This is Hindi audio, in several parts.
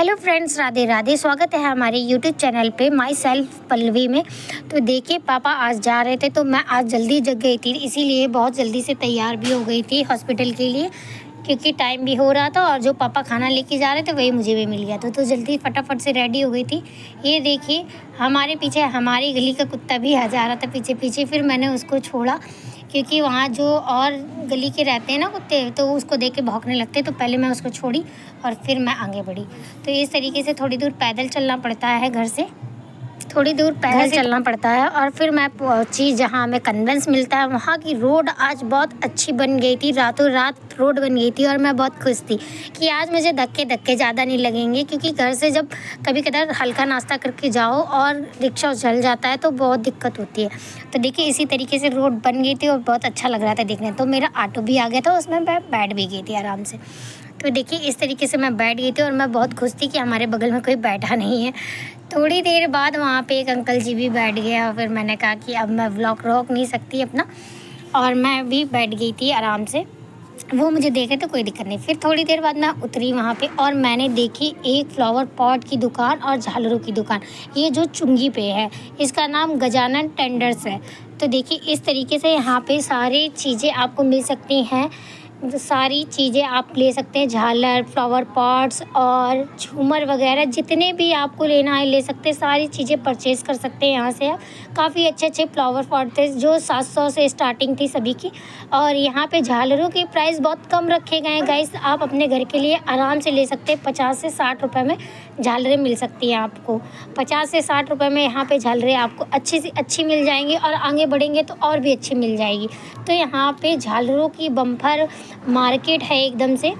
Hello friends, Radhe Radhe. स्वागत है हमारे यूट्यूब चैनल पे माई सेल्फ पल्लवी में। तो देखिए, पापा आज जा रहे थे तो मैं आज जल्दी जग गई थी, इसीलिए बहुत जल्दी से तैयार भी हो गई थी हॉस्पिटल के लिए, क्योंकि टाइम भी हो रहा था और जो पापा खाना लेके जा रहे थे वही मुझे भी मिल गया था। तो जल्दी फटाफट से रेडी हो गई थी। ये देखिए, हमारे पीछे हमारी गली का कुत्ता भी आ जा रहा था पीछे पीछे। फिर मैंने उसको छोड़ा, क्योंकि वहाँ जो और गली के रहते हैं ना कुत्ते, तो उसको देख के भौंकने लगते। तो पहले मैं उसको छोड़ी और फिर मैं आगे बढ़ी। तो इस तरीके से थोड़ी दूर पैदल चलना पड़ता है, घर से थोड़ी दूर पैदल चलना पड़ता है। और फिर मैं पहुंची जहाँ हमें कन्वेंस मिलता है। वहाँ की रोड आज बहुत अच्छी बन गई थी, रातों रात रोड बन गई थी। और मैं बहुत खुश थी कि आज मुझे धक्के ज़्यादा नहीं लगेंगे, क्योंकि घर से जब कभी कदार हल्का नाश्ता करके जाओ और रिक्शा चल जाता है तो बहुत दिक्कत होती है। तो देखिए, इसी तरीके से रोड बन गई थी और बहुत अच्छा लग रहा था देखने। तो मेरा ऑटो भी आ गया था, उसमें मैं बैठ भी गई थी आराम से। तो देखिए, इस तरीके से मैं बैठ गई थी और मैं बहुत खुश थी कि हमारे बगल में कोई बैठा नहीं है। थोड़ी देर बाद वहाँ पे एक अंकल जी भी बैठ गए और फिर मैंने कहा कि अब मैं व्लॉग रोक नहीं सकती अपना, और मैं भी बैठ गई थी आराम से। वो मुझे देखे तो कोई दिक्कत नहीं। फिर थोड़ी देर बाद मैं उतरी वहाँ पे और मैंने देखी एक फ्लावर पॉट की दुकान और झालरों की दुकान, ये जो चुंगी पे है। इसका नाम गजानन टेंडर्स है। तो देखिए, इस तरीके से यहाँ पे सारी चीज़ें आपको मिल सकती हैं। सारी चीज़ें आप ले सकते हैं, झालर, फ्लावर पॉट्स और झूमर वगैरह जितने भी आपको लेना है ले सकते हैं। सारी चीज़ें परचेज़ कर सकते हैं यहाँ से आप। काफ़ी अच्छे फ्लावर पॉट थे जो 700 से स्टार्टिंग थी सभी की। और यहाँ पे झालरों के प्राइस बहुत कम रखे गए हैं गाइस। आप अपने घर के लिए आराम से ले सकते हैं। 50 से 60 रुपये में झालरें मिल सकती हैं आपको। 50 से 60 रुपये में यहाँ पे झालरें आपको अच्छी से अच्छी मिल जाएंगी, और आगे बढ़ेंगे तो और भी अच्छी मिल जाएगी। तो यहाँ पे झालरों की बम्पर मार्केट है एकदम से।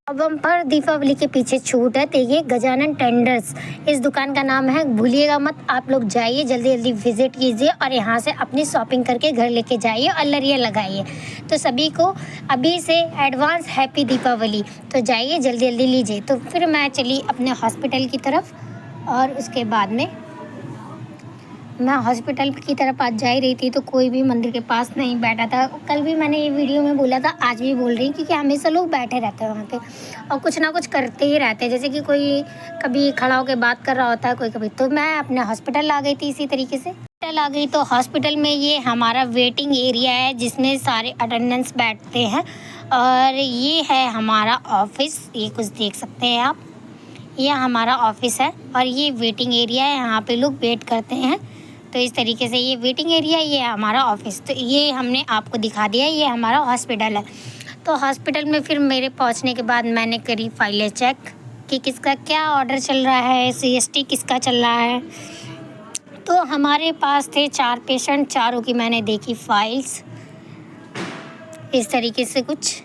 बम्पर दीपावली के पीछे छूट है। देखिए, गजानन टेंडर्स इस दुकान का नाम है, भूलिएगा मत। आप लोग जाइए, जल्दी जल्दी विजिट कीजिए और यहाँ से अपनी शॉपिंग करके घर लेके जाइए और लरिया लगाइए। तो सभी को अभी से एडवांस हैप्पी दीपावली। तो जाइए, जल्दी जल्दी लीजिए। तो फिर मैं चली अपने हॉस्पिटल की तरफ, और उसके बाद में मैं हॉस्पिटल की तरफ आज जा ही रही थी तो कोई भी मंदिर के पास नहीं बैठा था। कल भी मैंने ये वीडियो में बोला था, आज भी बोल रही, क्योंकि हमेशा लोग बैठे रहते हैं वहाँ पे और कुछ ना कुछ करते ही रहते हैं। जैसे कि कोई कभी खड़ा होकर बात कर रहा होता है, कोई कभी। तो मैं अपने हॉस्पिटल आ गई थी इसी तरीके से। हॉस्पिटल आ गई तो हॉस्पिटल में ये हमारा वेटिंग एरिया है जिसमें सारे अटेंडेंट्स बैठते हैं। और ये है हमारा ऑफिस, ये कुछ देख सकते हैं आप। ये हमारा ऑफिस है और ये वेटिंग एरिया है, यहाँ पे लोग वेट करते हैं। तो इस तरीके से ये वेटिंग एरिया, ये हमारा ऑफिस। तो ये हमने आपको दिखा दिया, ये हमारा हॉस्पिटल है। तो हॉस्पिटल में फिर मेरे पहुंचने के बाद मैंने करी फाइलें चेक कि किसका क्या ऑर्डर चल रहा है, CST किसका चल रहा है। तो हमारे पास थे 4 पेशेंट, चारों की मैंने देखी फाइल्स इस तरीके से। कुछ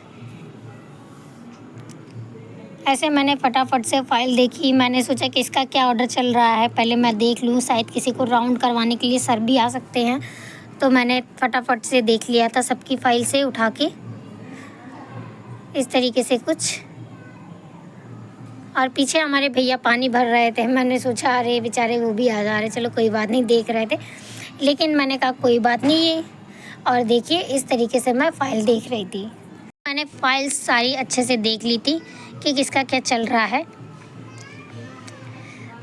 ऐसे मैंने फटाफट से फ़ाइल देखी। मैंने सोचा कि इसका क्या ऑर्डर चल रहा है, पहले मैं देख लूँ, शायद किसी को राउंड करवाने के लिए सर भी आ सकते हैं। तो मैंने फटाफट से देख लिया था सबकी फ़ाइल से उठा के इस तरीके से कुछ। और पीछे हमारे भैया पानी भर रहे थे। मैंने सोचा अरे बेचारे वो भी आ जा रहे, चलो कोई बात नहीं, देख रहे थे। लेकिन मैंने कहा कोई बात नहीं है। और देखिए, इस तरीके से मैं फ़ाइल देख रही थी। मैंने फाइल्स सारी अच्छे से देख ली थी कि किसका क्या चल रहा है।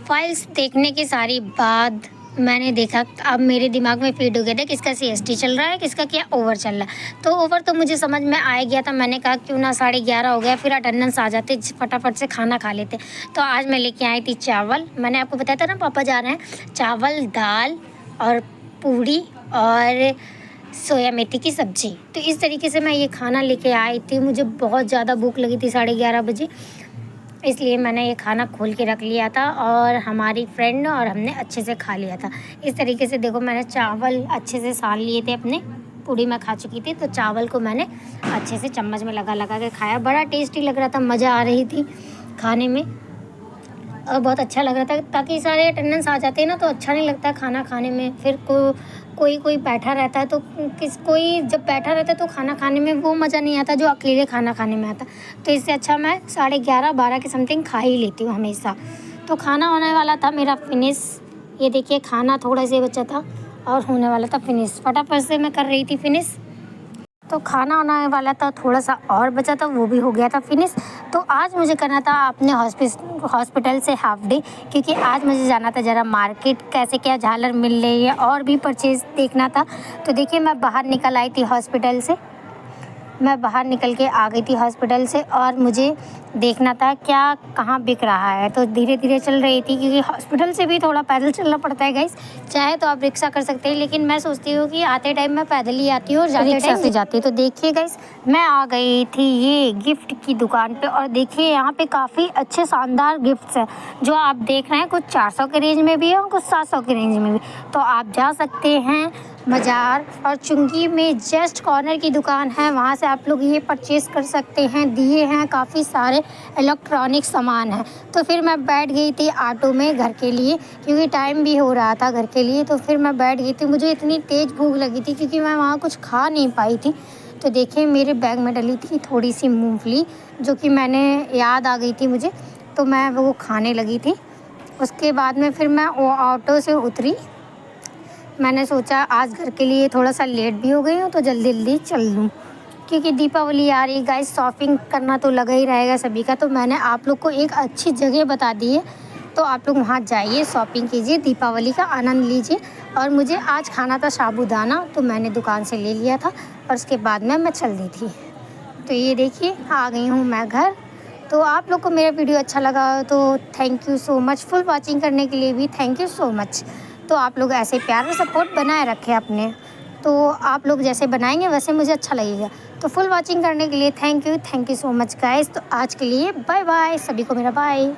फाइल्स देखने के सारी बाद मैंने देखा, अब मेरे दिमाग में फीड हो गया था किसका CST चल रहा है, किसका क्या ओवर चल रहा है। तो ओवर तो मुझे समझ में आ गया था। मैंने कहा क्यों ना 11:30 हो गया, फिर अटेंडेंस आ जाते, फटाफट से खाना खा लेते। तो आज मैं लेके आई थी चावल। मैंने आपको बताया था ना पापा जा रहे हैं। चावल, दाल और पूड़ी और सोया मेथी की सब्ज़ी। तो इस तरीके से मैं ये खाना लेके आई थी। मुझे बहुत ज़्यादा भूख लगी थी 11:30 बजे, इसलिए मैंने ये खाना खोल के रख लिया था और हमारी फ्रेंड और हमने अच्छे से खा लिया था। इस तरीके से देखो, मैंने चावल अच्छे से सान लिए थे अपने, पूड़ी मैं खा चुकी थी। तो चावल को मैंने अच्छे से चम्मच में लगा लगा के खाया। बड़ा टेस्टी लग रहा था, मज़ा आ रही थी खाने में और बहुत अच्छा लग रहा था। ताकि सारे अटेंडेंस आ जाते हैं ना तो अच्छा नहीं लगता खाना खाने में। फिर कोई बैठा रहता है तो कोई जब बैठा रहता है तो खाना खाने में वो मज़ा नहीं आता जो अकेले खाना खाने में आता। तो इससे अच्छा मैं 11:30-12 के समथिंग खा ही लेती हूँ हमेशा। तो खाना होने वाला था मेरा फिनिश। ये देखिए, खाना थोड़ा सा बचा था और होने वाला था फिनिश। फटाफट से मैं कर रही थी फिनिश। तो खाना होने वाला था, थोड़ा सा और बचा था, वो भी हो गया था फिनिश। तो आज मुझे करना था अपने हॉस्पिटल से हाफ डे, क्योंकि आज मुझे जाना था ज़रा मार्केट, कैसे क्या झालर मिल रही है और भी परचेज़ देखना था। तो देखिए मैं बाहर निकल आई थी हॉस्पिटल से, मैं बाहर निकल के आ गई थी हॉस्पिटल से और मुझे देखना था क्या कहाँ बिक रहा है। तो धीरे धीरे चल रही थी, क्योंकि हॉस्पिटल से भी थोड़ा पैदल चलना पड़ता है गाइस। चाहे तो आप रिक्शा कर सकते हैं, लेकिन मैं सोचती हूँ कि आते टाइम मैं पैदल ही आती हूँ और जाते टाइम से जाती हूँ। तो देखिए गाइस, मैं आ गई थी ये गिफ्ट की दुकान पे और देखिए यहाँ पे काफ़ी अच्छे शानदार गिफ्ट्स हैं जो आप देख रहे हैं। कुछ 400 के रेंज में भी है और कुछ 700 के रेंज में भी। तो आप जा सकते हैं मज़ार और चुंगी में जस्ट कॉर्नर की दुकान है, वहाँ से आप लोग ये परचेज़ कर सकते हैं। दिए हैं, काफ़ी सारे इलेक्ट्रॉनिक सामान है। तो फिर मैं बैठ गई थी ऑटो में घर के लिए, क्योंकि टाइम भी हो रहा था घर के लिए। तो फिर मैं बैठ गई थी, मुझे इतनी तेज़ भूख लगी थी क्योंकि मैं वहाँ कुछ खा नहीं पाई थी। तो देखिए मेरे बैग में डली थी थोड़ी सी मूँगफली, जो कि मैंने याद आ गई थी मुझे, तो मैं वो खाने लगी थी। उसके बाद में फिर मैं वो ऑटो से उतरी। मैंने सोचा आज घर के लिए थोड़ा सा लेट भी हो गई हूँ तो जल्दी जल्दी चल लूँ, क्योंकि दीपावली आ रही गाइस, शॉपिंग करना तो लगा ही रहेगा सभी का। तो मैंने आप लोग को एक अच्छी जगह बता दी है, तो आप लोग वहाँ जाइए, शॉपिंग कीजिए, दीपावली का आनंद लीजिए। और मुझे आज खाना था साबूदाना, तो मैंने दुकान से ले लिया था और उसके बाद में मैं चल दी थी। तो ये देखिए आ गई हूँ मैं घर। तो आप लोग को मेरा वीडियो अच्छा लगा तो thank you so much. Full watching करने के लिए भी थैंक यू सो मच। तो आप लोग ऐसे प्यार और सपोर्ट बनाए रखें अपने, तो आप लोग जैसे बनाएंगे वैसे मुझे अच्छा लगेगा। तो फुल वॉचिंग करने के लिए thank you so much guys. तो आज के लिए बाय बाय, सभी को मेरा बाय।